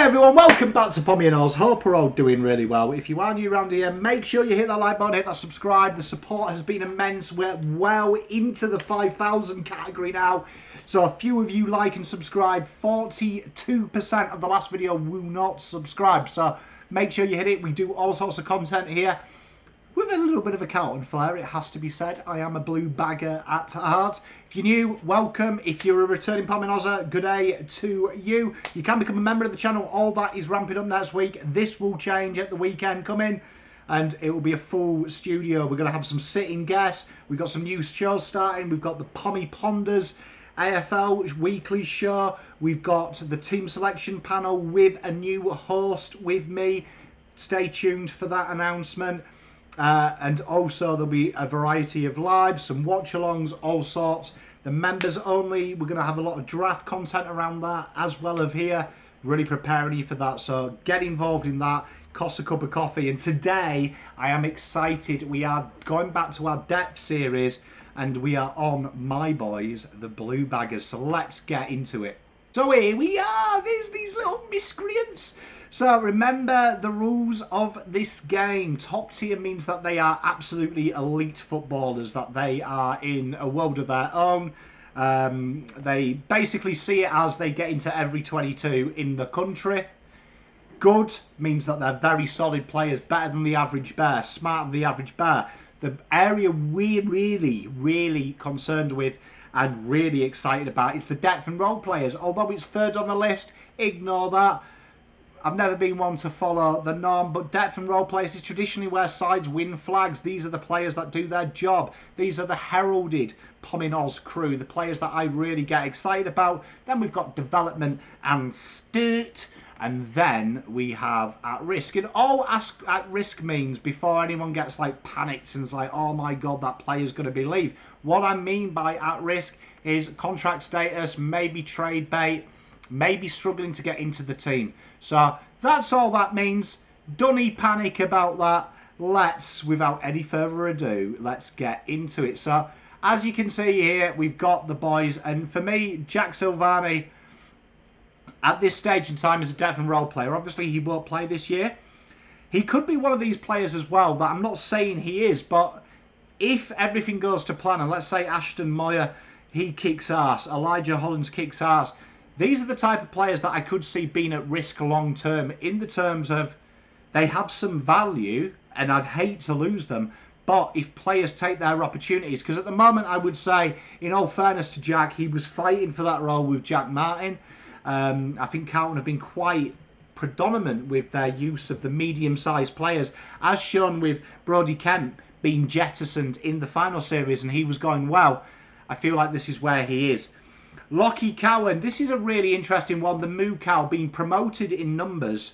everyone, welcome back to Pommy and Oz. Hope we're all doing really well. If you are new around here, make sure you hit that like button, hit that subscribe. The support has been immense. We're well into the 5,000 category now. So a few of you like and subscribe. 42% of the last video will not subscribe. So make sure you hit it. We do all sorts of content here with a little bit of a Carlton flair, it has to be said. I am a blue bagger at heart. If you're new, welcome. If you're a returning Pommy and Ozzer, good day to you. You can become a member of the channel. All that is ramping up next week. This will change at the weekend coming, and it will be a full studio. We're going to have some sitting guests. We've got some new shows starting. We've got the Pommy Ponders AFL weekly show. We've got the team selection panel with a new host with me. Stay tuned for that announcement. And also there'll be a variety of lives, some watch-alongs, all sorts. The members only, we're going to have a lot of draft content around that as well as here. Really preparing you for that, so get involved in that. Costs a cup of coffee. And today I am excited. We are going back to our depth series and we are on my boys, the Bluebaggers. So let's get into it. So here we are. There's these little miscreants. So remember the rules of this game. Top tier means that they are absolutely elite footballers, that they are in a world of their own. They basically see it as they get into every 22 in the country. Good means that they're very solid players, better than the average bear, smarter than the average bear. The area we're really concerned with and really excited about is the depth and role players. Although it's third on the list, ignore that. I've never been one to follow the norm, but depth and role players is traditionally where sides win flags. These are the players that do their job. These are the heralded Pommy and Oz crew, the players that I really get excited about. Then we've got development and state, and then we have at risk. And all at risk means, before anyone gets like panicked and is like, oh my god, that player's going to be leave. What I mean by at risk is contract status, maybe trade bait, maybe struggling to get into the team. So that's all that means. Don't panic about that. Let's, without any further ado, let's get into it. So as you can see here, we've got the boys, and for me, Jack Silvani at this stage in time is a depth and role player. Obviously he won't play this year. He could be one of these players as well, that I'm not saying he is, but if everything goes to plan, and let's say Ashton Moyer, he kicks ass, Elijah Hollins kicks ass, these are the type of players that I could see being at risk long term, in the terms of they have some value and I'd hate to lose them, but if players take their opportunities, because at the moment I would say, in all fairness to Jack, he was fighting for that role with Jack Martin. I think Carlton have been quite predominant with their use of the medium-sized players, as shown with Brodie Kemp being jettisoned in the final series and he was going well. I feel like this is where he is. Lockie Cowan, this is a really interesting one. The Moo Cow being promoted in numbers.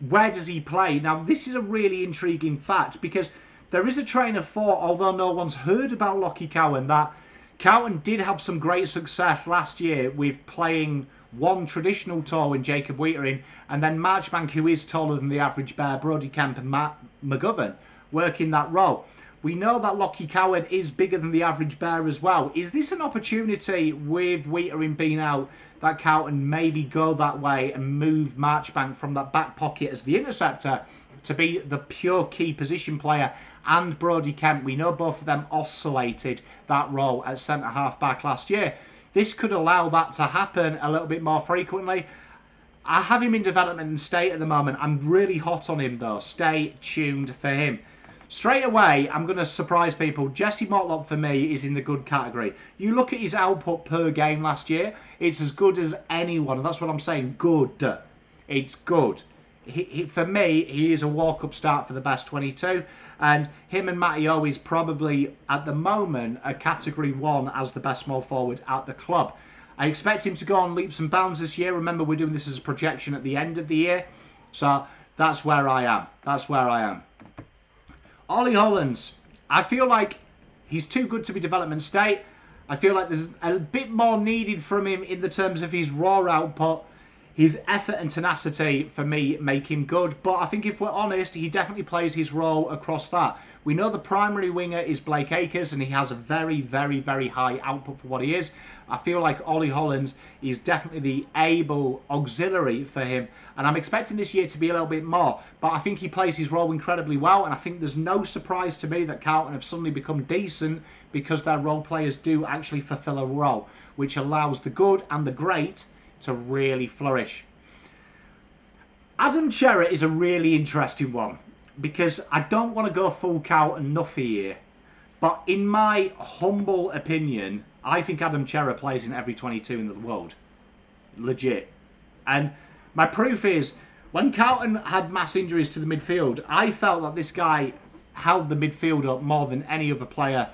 Where does he play? Now, this is a really intriguing fact because there is a train of thought, although no one's heard about Lockie Cowan, that Carlton did have some great success last year with playing one traditional tall in Jacob Whittaker and then Marchbank, who is taller than the average bear, Brodie Kemp and Matt McGovern, working that role. We know that Lockie Cowan is bigger than the average bear as well. Is this an opportunity with Whittaker being out that Carlton maybe go that way and move Marchbank from that back pocket as the interceptor to be the pure key position player? And Brodie Kemp, we know both of them oscillated that role at centre-half back last year. This could allow that to happen a little bit more frequently. I have him in development and state at the moment. I'm really hot on him though. Stay tuned for him. Straight away, I'm going to surprise people. Jesse Motlop, for me, is in the good category. You look at his output per game last year, it's as good as anyone. And that's what I'm saying, good. It's good. For me, he is a walk-up start for the best 22. And him and Matty O is probably, at the moment, a category 1 as the best small forward at the club. I expect him to go on leaps and bounds this year. Remember, we're doing this as a projection at the end of the year. So that's where I am. That's where I am. Ollie Hollands, I feel like he's too good to be development state. I feel like there's a bit more needed from him in the terms of his raw output. His effort and tenacity, for me, make him good. But I think if we're honest, he definitely plays his role across that. We know the primary winger is Blake Acres, and he has a very, very, very high output for what he is. I feel like Ollie Hollands is definitely the able auxiliary for him. And I'm expecting this year to be a little bit more. But I think he plays his role incredibly well. And I think there's no surprise to me that Carlton have suddenly become decent because their role players do actually fulfill a role, which allows the good and the great to really flourish. Adam Cerra is a really interesting one because I don't want to go full Carlton Nuffy here, but in my humble opinion, I think Adam Cerra plays in every 22 in the world. Legit. And my proof is, when Carlton had mass injuries to the midfield, I felt that this guy held the midfield up more than any other player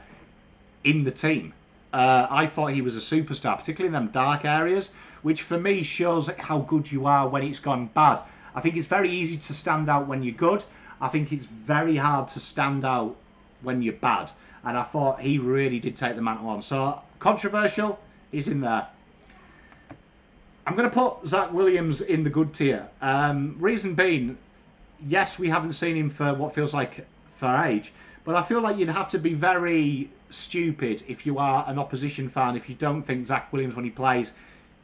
in the team. I thought he was a superstar, particularly in them dark areas, which for me shows how good you are when it's gone bad. I think it's very easy to stand out when you're good. I think it's very hard to stand out when you're bad. And I thought he really did take the mantle on. So, controversial, he's in there. I'm going to put Zach Williams in the good tier. Reason being, yes, we haven't seen him for what feels like for age. But I feel like you'd have to be very stupid if you are an opposition fan if you don't think Zach Williams, when he plays,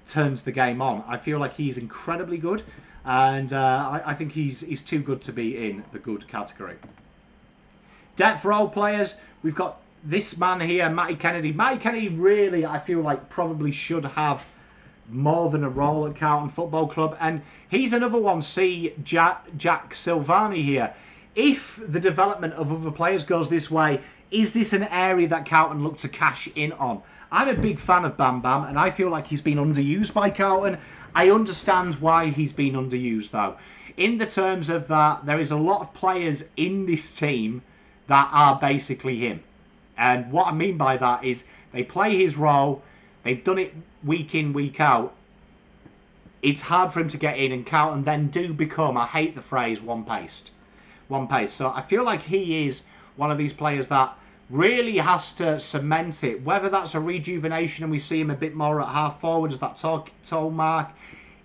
turns the game on. I feel like he's incredibly good, and I think he's too good to be in the good category. Depth role players, we've got this man here, Matty Kennedy. Matty Kennedy really, I feel like, probably should have more than a role at Carlton Football Club, and he's another one. See Jack Silvani here. If the development of other players goes this way, is this an area that Carlton look to cash in on? I'm a big fan of Bam Bam, and I feel like he's been underused by Carlton. I understand why he's been underused, though. In the terms of that, there is a lot of players in this team that are basically him. And what I mean by that is they play his role. They've done it week in, week out. It's hard for him to get in, and Carlton then do become, I hate the phrase, one-paced. So I feel like he is one of these players that really has to cement it, whether that's a rejuvenation and we see him a bit more at half forward as that tall mark.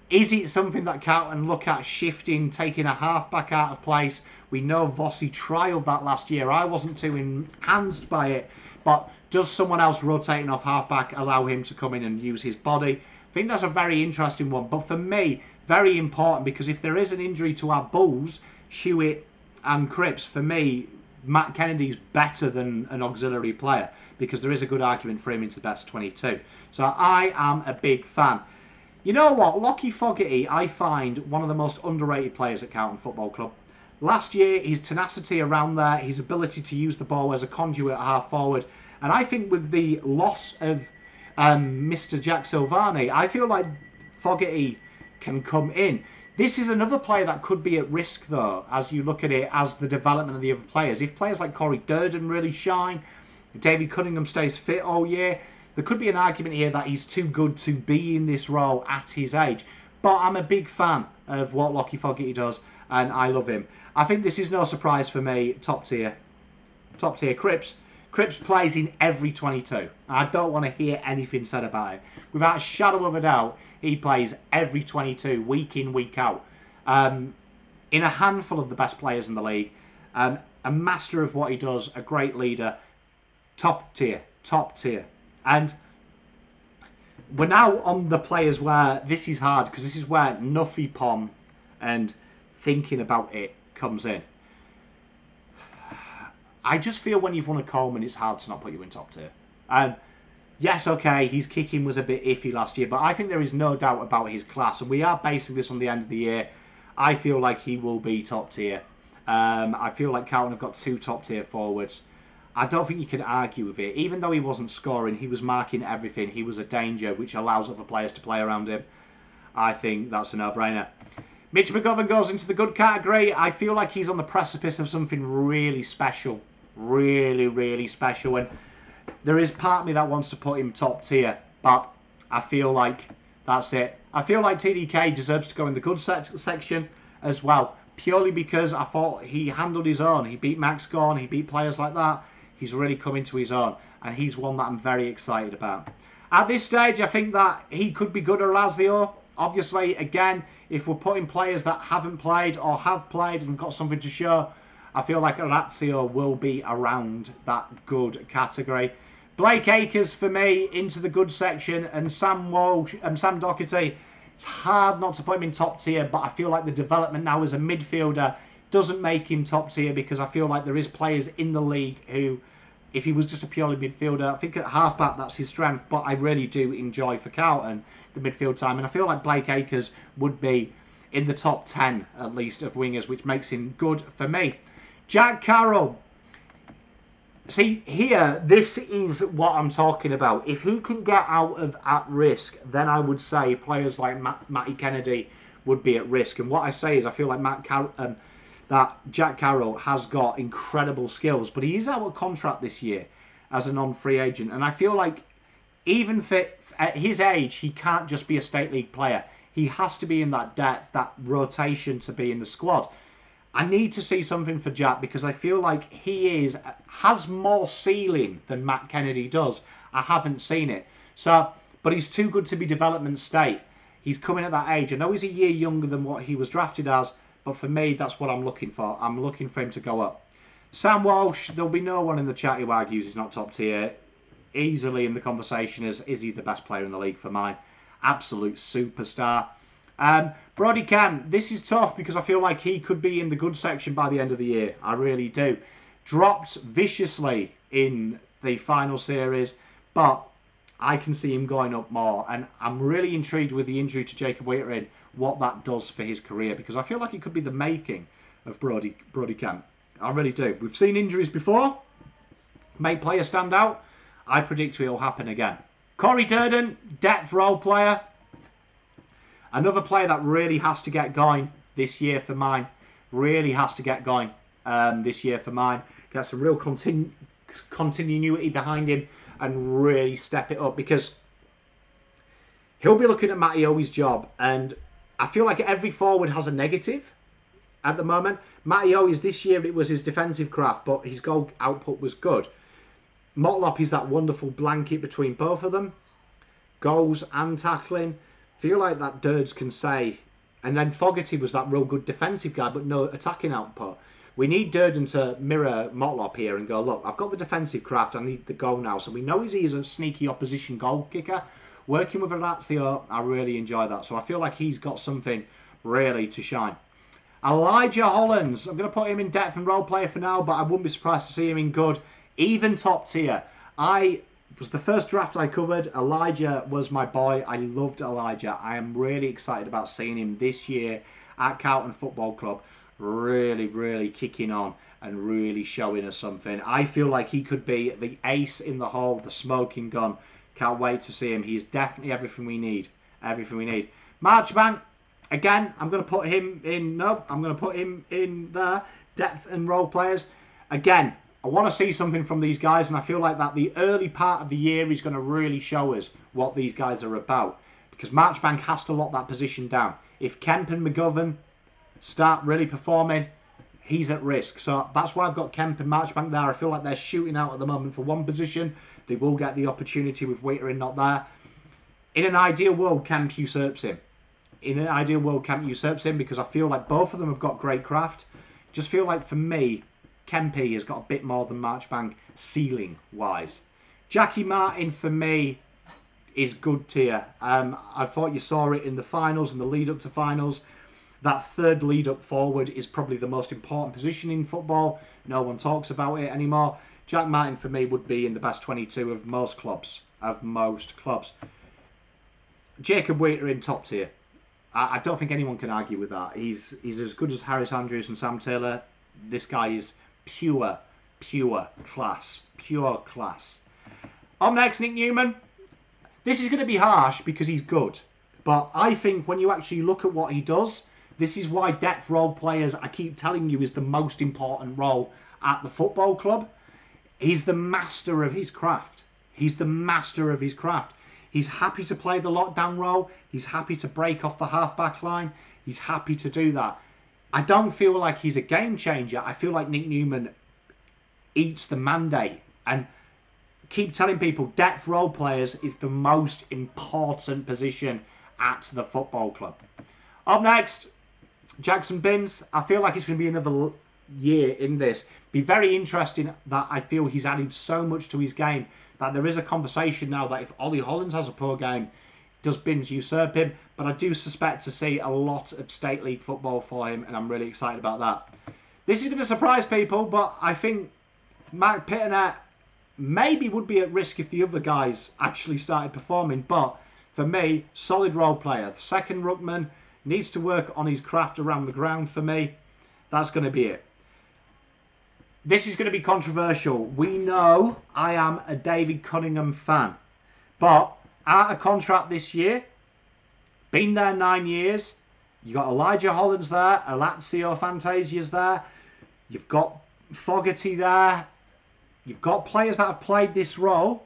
Is it something that Carlton look at shifting, taking a half-back out of place? We know Wazze trialled that last year. I wasn't too enhanced by it, but does someone else rotating off half-back allow him to come in and use his body? I think that's a very interesting one, but for me, very important, because if there is an injury to our Bulls, Hewitt and Cripps, for me, Matt Kennedy's better than an auxiliary player, because there is a good argument for him into the best 22. So I am a big fan. You know what? Lockie Fogarty, I find one of the most underrated players at Carlton Football Club. Last year, his tenacity around there, his ability to use the ball as a conduit at half forward, and I think with the loss of Mr. Jack Silvani, I feel like Fogarty can come in. This is another player that could be at risk, though, as you look at it as the development of the other players. If players like Corey Durden really shine, David Cunningham stays fit all year, there could be an argument here that he's too good to be in this role at his age. But I'm a big fan of what Lockie Fogarty does, and I love him. I think this is no surprise for me. Top tier. Cripps. Cripps plays in every 22. I don't want to hear anything said about it. Without a shadow of a doubt, he plays every 22, week in, week out. In a handful of the best players in the league. A master of what he does, a great leader. Top tier. And we're now on the players where this is hard, because this is where Nuffy Pom and thinking about it comes in. I just feel when you've won a Coleman, it's hard to not put you in top tier. And yes, okay, his kicking was a bit iffy last year, but I think there is no doubt about his class, and we are basing this on the end of the year. I feel like he will be top tier. I feel like Carlton have got 2 top tier forwards. I don't think you can argue with it. Even though he wasn't scoring, he was marking everything. He was a danger, which allows other players to play around him. I think that's a no-brainer. Mitch McGovern goes into the good category. I feel like he's on the precipice of something really special. Really, really special. And there is part of me that wants to put him top tier, but I feel like that's it. I feel like TDK deserves to go in the good section as well, purely because I thought he handled his own. He beat Max Gorn, he beat players like that. He's really come into his own, and he's one that I'm very excited about. At this stage, I think that he could be good at Lazio, Obviously, again, if we're putting players that haven't played or have played and got something to show, I feel like Orazio will be around that good category. Blake Acres for me into the good section, and Sam Walsh and Sam Doherty. It's hard not to put him in top tier, but I feel like the development now as a midfielder doesn't make him top tier, because I feel like there is players in the league who, if he was just a purely midfielder, I think at halfback that's his strength, but I really do enjoy for Carlton the midfield time, and I feel like Blake Acres would be in the top 10 at least of wingers, which makes him good for me. Jack Carroll. See, here, this is what I'm talking about. If he can get out of at risk, then I would say players like Matty Kennedy would be at risk. And what I say is I feel like that Jack Carroll has got incredible skills, but he is out of contract this year as a non-free agent. And I feel like even at his age, he can't just be a state league player. He has to be in that depth, that rotation to be in the squad. I need to see something for Jack, because I feel like he has more ceiling than Matt Kennedy does. I haven't seen it. So, but he's too good to be development state. He's coming at that age. I know he's a year younger than what he was drafted as, but for me, that's what I'm looking for. I'm looking for him to go up. Sam Walsh, there'll be no one in the chat who argues he's not top tier. Easily in the conversation as, is he the best player in the league for mine? Absolute superstar. Brodie Kent, this is tough because I feel like he could be in the good section by the end of the year. I really do. Dropped viciously in the final series, but I can see him going up more. And I'm really intrigued with the injury to Jacob Whittaker, what that does for his career, because I feel like it could be the making of Brodie Kent. I really do. We've seen injuries before make players stand out. I predict it will happen again. Corey Durden, depth role player. Another player that really has to get going this year for mine. Really has to get going this year for mine. Get some real continuity behind him and really step it up, because he'll be looking at Matty Owi's job, and I feel like every forward has a negative at the moment. Matty Owi's this year, it was his defensive craft, but his goal output was good. Motlop is that wonderful blanket between both of them. Goals and tackling. Feel like that Durds can say. And then Fogarty was that real good defensive guy, but no attacking output. We need Durden to mirror Motlop here and go, look, I've got the defensive craft, I need the goal now. So we know he's a sneaky opposition goal kicker. Working with Orazio, I really enjoy that. So I feel like he's got something really to shine. Elijah Hollands, I'm going to put him in depth and role player for now, but I wouldn't be surprised to see him in good, even top tier. It was the first draft I covered. Elijah was my boy. I loved Elijah. I am really excited about seeing him this year at Carlton Football Club. Really, really kicking on and really showing us something. I feel like he could be the ace in the hole, the smoking gun. Can't wait to see him. He's definitely everything we need. Everything we need. Marchbank, again, I'm going to put him in. No, I'm going to put him in there. Depth and role players. Again, I want to see something from these guys, and I feel like that the early part of the year is going to really show us what these guys are about, because Marchbank has to lock that position down. If Kemp and McGovern start really performing, he's at risk. So that's why I've got Kemp and Marchbank there. I feel like they're shooting out at the moment for one position. They will get the opportunity with Whittaker not there. In an ideal world, Kemp usurps him. In an ideal world, Kemp usurps him, because I feel like both of them have got great craft. Just feel like, for me, Kempy has got a bit more than Marchbank ceiling-wise. Jackie Martin, for me, is good tier. I thought you saw it in the finals and the lead-up to finals. That third lead-up forward is probably the most important position in football. No one talks about it anymore. Jack Martin, for me, would be in the best 22 of most clubs. Jacob Whittaker in top tier. I don't think anyone can argue with that. He's as good as Harris Andrews and Sam Taylor. This guy is pure class. Pure class. Up next, Nick Newman. This is going to be harsh because he's good. But I think when you actually look at what he does, this is why depth role players, I keep telling you, is the most important role at the football club. He's the master of his craft. He's the master of his craft. He's happy to play the lockdown role. He's happy to break off the half-back line. He's happy to do that. I don't feel like he's a game changer. I feel like Nick Newman eats the mandate. And keep telling people depth role players is the most important position at the football club. Up next, Jackson Binns. I feel like it's going to be another year in this. Be very interesting that I feel he's added so much to his game that there is a conversation now that if Ollie Hollands has a poor game, does Binns usurp him? But I do suspect to see a lot of State League football for him, and I'm really excited about that. This is going to surprise people, but I think Mark Pitternet maybe would be at risk if the other guys actually started performing. But for me, solid role player. The second ruckman needs to work on his craft around the ground for me. That's going to be it. This is going to be controversial. We know I am a David Cunningham fan. But out of contract this year, been there 9 years. You've got Elijah Hollands there. Alazio Fantasia's there. You've got Fogarty there. You've got players that have played this role.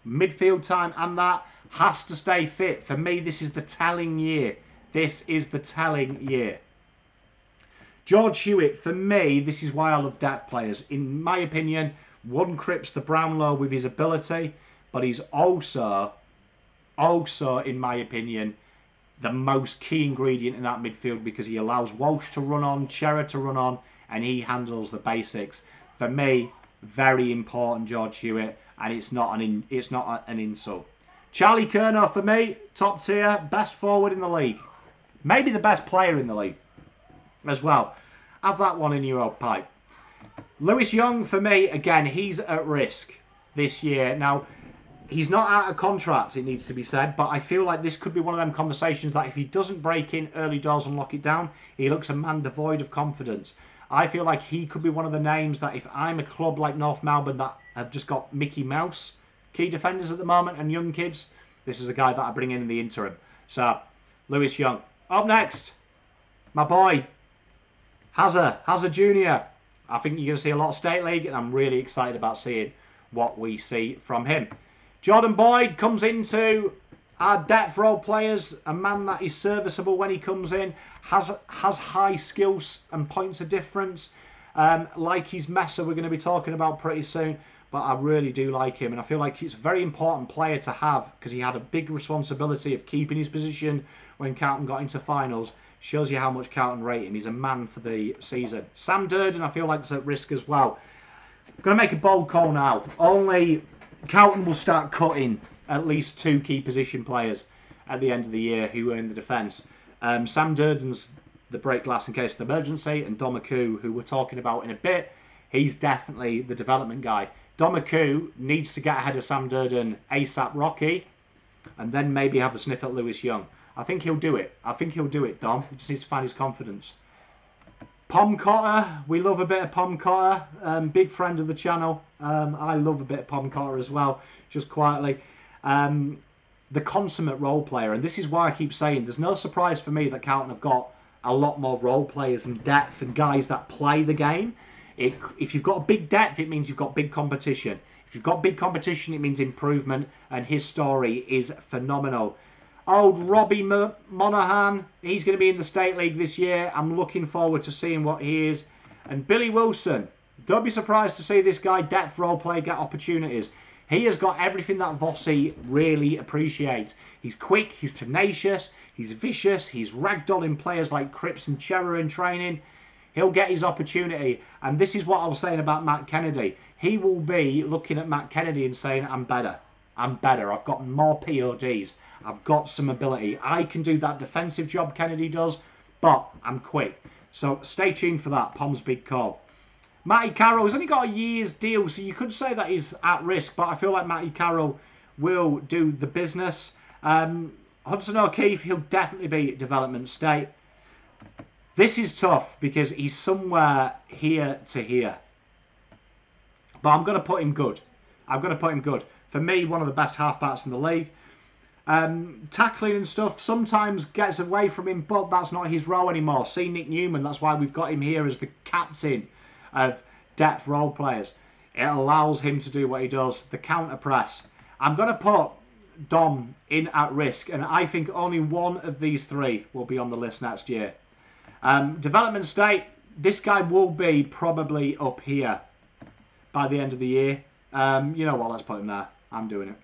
Midfield time and that has to stay fit. For me, this is the telling year. This is the telling year. George Hewitt, for me, this is why I love depth players. In my opinion, one crips the Brownlow with his ability, but he's also, in my opinion, the most key ingredient in that midfield because he allows Walsh to run on, Chera to run on, and he handles the basics. For me, very important, George Hewitt, and it's not an insult. Charlie Curnow, for me, top tier, best forward in the league. Maybe the best player in the league as well. Have that one in your old pipe. Lewis Young, for me, again, he's at risk this year. Now, he's not out of contract, it needs to be said, but I feel like this could be one of them conversations that if he doesn't break in early doors and lock it down, he looks a man devoid of confidence. I feel like he could be one of the names that if I'm a club like North Melbourne that have just got Mickey Mouse key defenders at the moment and young kids, this is a guy that I bring in the interim. So, Lewis Young. Up next, my boy, Hazza Jr. I think you're going to see a lot of State League, and I'm really excited about seeing what we see from him. Jordan Boyd comes into our depth role players, a man that is serviceable when he comes in, has high skills and points of difference, like his Messer we're going to be talking about pretty soon, but I really do like him, and I feel like he's a very important player to have because he had a big responsibility of keeping his position when Carlton got into finals. Shows you how much Carlton rate him. He's a man for the season. Sam Durden, I feel like, is at risk as well. I'm going to make a bold call now. Only Carlton will start cutting at least 2 key position players at the end of the year who are in the defence. Sam Durden's the break glass in case of emergency, and Domaku, who we're talking about in a bit, he's definitely the development guy. Domaku needs to get ahead of Sam Durden ASAP Rocky, and then maybe have a sniff at Lewis Young. I think he'll do it. I think he'll do it, Dom. He just needs to find his confidence. Pom Cotter. We love a bit of Pom Cotter. Big friend of the channel. I love a bit of Pom Cotter as well, just quietly. The consummate role player. And this is why I keep saying there's no surprise for me that Carlton have got a lot more role players and depth and guys that play the game. If you've got a big depth, it means you've got big competition. If you've got big competition, it means improvement. And his story is phenomenal. Old Robbie Monaghan, he's going to be in the State League this year. I'm looking forward to seeing what he is. And Billy Wilson, don't be surprised to see this guy depth role play get opportunities. He has got everything that Vossi really appreciates. He's quick, he's tenacious, he's vicious, he's ragdolling players like Cripps and Chera in training. He'll get his opportunity. And this is what I was saying about Matt Kennedy. He will be looking at Matt Kennedy and saying, I'm better. I'm better. I've got more PODs. I've got some ability. I can do that defensive job Kennedy does, but I'm quick. So stay tuned for that. Pom's big call. Matty Carroll has only got a year's deal, so you could say that he's at risk, but I feel like Matty Carroll will do the business. Hudson O'Keefe, he'll definitely be development state. This is tough because he's somewhere here to here. But I'm going to put him good. I'm going to put him good. For me, one of the best halfbacks in the league. Tackling and stuff sometimes gets away from him, but that's not his role anymore. See Nick Newman, that's why we've got him here as the captain of depth role players. It allows him to do what he does. The counter press. I'm going to put Dom in at risk, and I think only one of these 3 will be on the list next year. Development state, this guy will be probably up here by the end of the year. You know what, let's put him there. I'm doing it.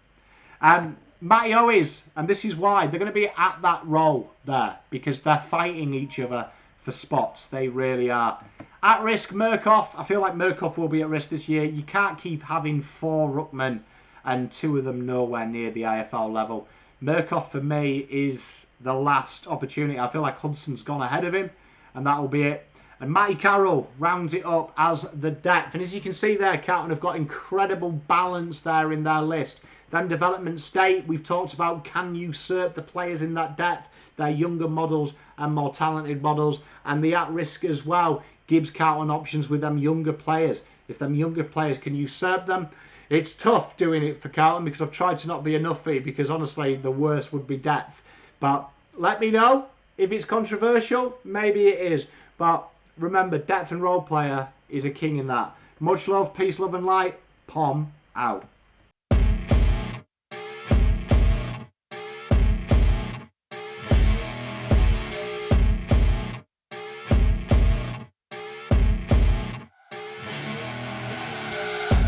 Matty Owies, and this is why they're going to be at that role there, because they're fighting each other for spots. They really are. At risk, Murkoff. I feel like Murkoff will be at risk this year. You can't keep having 4 ruckmen and 2 of them nowhere near the AFL level. Murkoff for me is the last opportunity. I feel like Hudson's gone ahead of him, and that'll be it. And Matty Carroll rounds it up as the depth. And as you can see there, Carlton have got incredible balance there in their list. Then development state, we've talked about, can usurp the players in that depth. They're younger models and more talented models. And the at-risk as well gives Carlton options with them younger players. If them younger players can usurp them, it's tough doing it for Carlton because I've tried to not be a nuffy because honestly the worst would be depth. But let me know if it's controversial. Maybe it is. But remember, depth and role player is a king in that. Much love, peace, love and light. Pom out.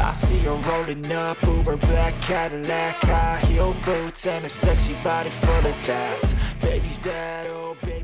I see her rolling up, Uber black Cadillac, high heel boots and a sexy body full of tats. Baby's bad, oh baby.